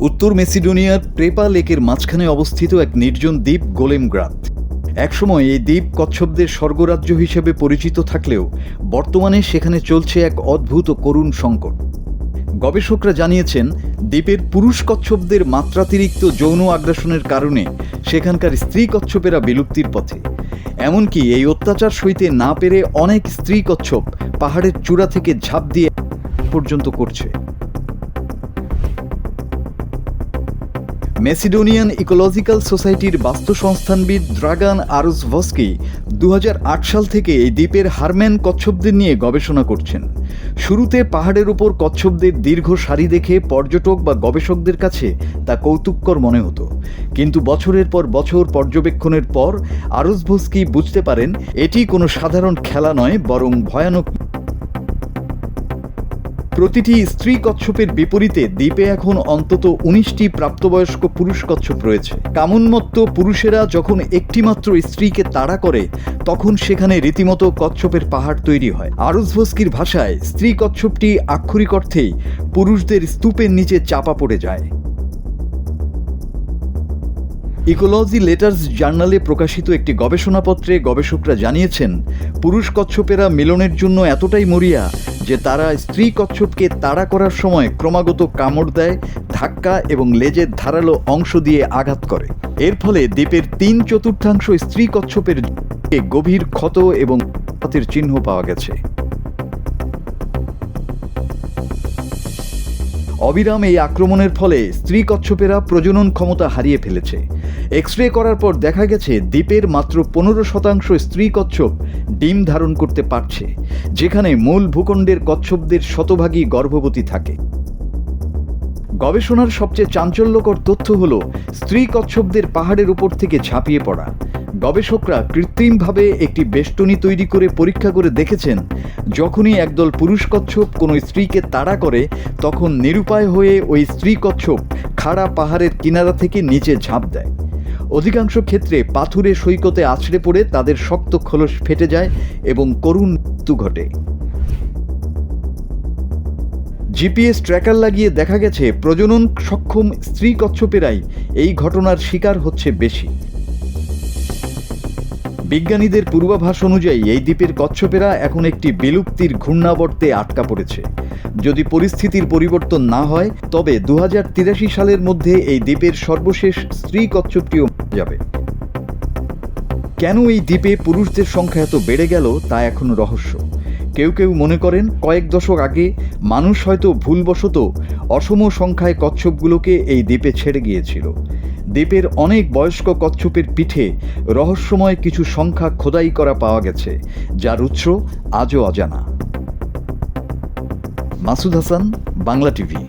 উত্তর মেসিডোনিয়ার প্রেপা লেকের মাঝখানে অবস্থিত এক নির্জন দ্বীপ গোলেমগ্রাদ। একসময় এই দ্বীপ কচ্ছপদের স্বর্গরাজ্য হিসেবে পরিচিত থাকলেও বর্তমানে সেখানে চলছে এক অদ্ভুত ও করুণ সংকট। গবেষকরা জানিয়েছেন, দ্বীপের পুরুষ কচ্ছপদের মাত্রাতিরিক্ত যৌন আগ্রাসনের কারণে সেখানকার স্ত্রী কচ্ছপেরা বিলুপ্তির পথে। এমনকি এই অত্যাচার সইতে না পেরে অনেক স্ত্রী কচ্ছপ পাহাড়ের চূড়া থেকে ঝাঁপ দিয়ে পর্যন্ত করছে। মেসিডোনিয়ান ইকোলজিক্যাল সোসাইটির বাস্তু সংস্থানবিদ দ্রাগান আরুসভস্কি 2008 সাল থেকে এই দ্বীপের হারম্যান কচ্ছপদের নিয়ে গবেষণা করছেন। শুরুতে পাহাড়ের উপর কচ্ছপদের দীর্ঘ সারি দেখে পর্যটক বা গবেষকদের কাছে তা কৌতুককর মনে হতো, কিন্তু বছরের পর বছর পর্যবেক্ষণের পর আরুসভস্কি বুঝতে পারেন এটি কোনো সাধারণ খেলা নয়, বরং ভয়ানক। প্রতিটি স্ত্রী কচ্ছপের বিপরীতে দ্বীপে এখন অন্তত 19টি প্রাপ্তবয়স্ক পুরুষ কচ্ছপ রয়েছে। কামুন্মত্ত পুরুষেরা যখন একটিমাত্র স্ত্রীকে তাড়া করে তখন সেখানে রীতিমতো কচ্ছপের পাহাড় তৈরি হয়। আরুসভস্কির ভাষায় স্ত্রী কচ্ছপটি আক্ষরিক অর্থেই পুরুষদের স্তূপের নিচে চাপা পড়ে যায়। ইকোলজি লেটার্স জার্নালে প্রকাশিত একটি গবেষণাপত্রে গবেষকরা জানিয়েছেন, পুরুষ কচ্ছপেরা মিলনের জন্য এতটাই মরিয়া যে তারা স্ত্রী কচ্ছপকে তাড়া করার সময় ক্রমাগত কামড় দেয়, ধাক্কা এবং লেজের ধারালো অংশ দিয়ে আঘাত করে। এর ফলে দ্বীপের 3/4 স্ত্রী কচ্ছপের গভীর ক্ষত এবং আঘাতের চিহ্ন পাওয়া গেছে। অবিরাম এই আক্রমণের ফলে স্ত্রী কচ্ছপেরা প্রজনন ক্ষমতা হারিয়ে ফেলেছে। এক্স-রে করার পর দেখা গেছে দ্বীপের মাত্র 15% স্ত্রী কচ্ছপ ডিম ধারণ করতে পারছে, যেখানে মূল ভূখণ্ডের কচ্ছপদের শতভাগই গর্ভবতী থাকে। গবেষণার সবচেয়ে চাঞ্চল্যকর তথ্য হল স্ত্রী কচ্ছপদের পাহাড়ের উপর থেকে ঝাঁপিয়ে পড়া। গবেষকরা কৃত্রিমভাবে একটি বেষ্টনী তৈরি করে পরীক্ষা করে দেখেছেন, যখনই একদল পুরুষ কচ্ছপ কোনো স্ত্রীকে তাড়া করে তখন নিরুপায় হয়ে ওই স্ত্রী কচ্ছপ খাড়া পাহাড়ের কিনারা থেকে নিচে ঝাঁপ দেয়। অধিকাংশ ক্ষেত্রে পাথুরে সৈকতে আছড়ে পড়ে তাদের শক্ত খোলস ফেটে যায় এবং করুণ মৃত্যু ঘটে। জিপিএস ট্র্যাকার লাগিয়ে দেখা গেছে প্রজনন সক্ষম স্ত্রী কচ্ছপেরাই এই ঘটনার শিকার হচ্ছে বেশি। বিজ্ঞানীদের পূর্বাভাস অনুযায়ী এই দ্বীপের কচ্ছপেরা এখন একটি বিলুপ্তির ঘূর্ণাবর্তে আটকা পড়েছে। যদি পরিস্থিতির পরিবর্তন না হয় তবে 2083 সালের মধ্যে এই দ্বীপের সর্বশেষ স্ত্রী কচ্ছপটিও মারা যাবে। কেন এই দ্বীপে পুরুষদের সংখ্যা এত বেড়ে গেল তা এখন রহস্য। কেউ কেউ মনে করেন কয়েক দশক আগে মানুষ হয়তো ভুলবশত অসম সংখ্যায় কচ্ছপগুলোকে এই দ্বীপে ছেড়ে গিয়েছিল। দ্বীপের অনেক বয়স্ক কচ্ছপের পিঠে রহস্যময় কিছু সংখ্যা খোদাই করা পাওয়া গেছে, যার উৎস আজও অজানা। মাসুদ হাসান, বাংলা টিভি।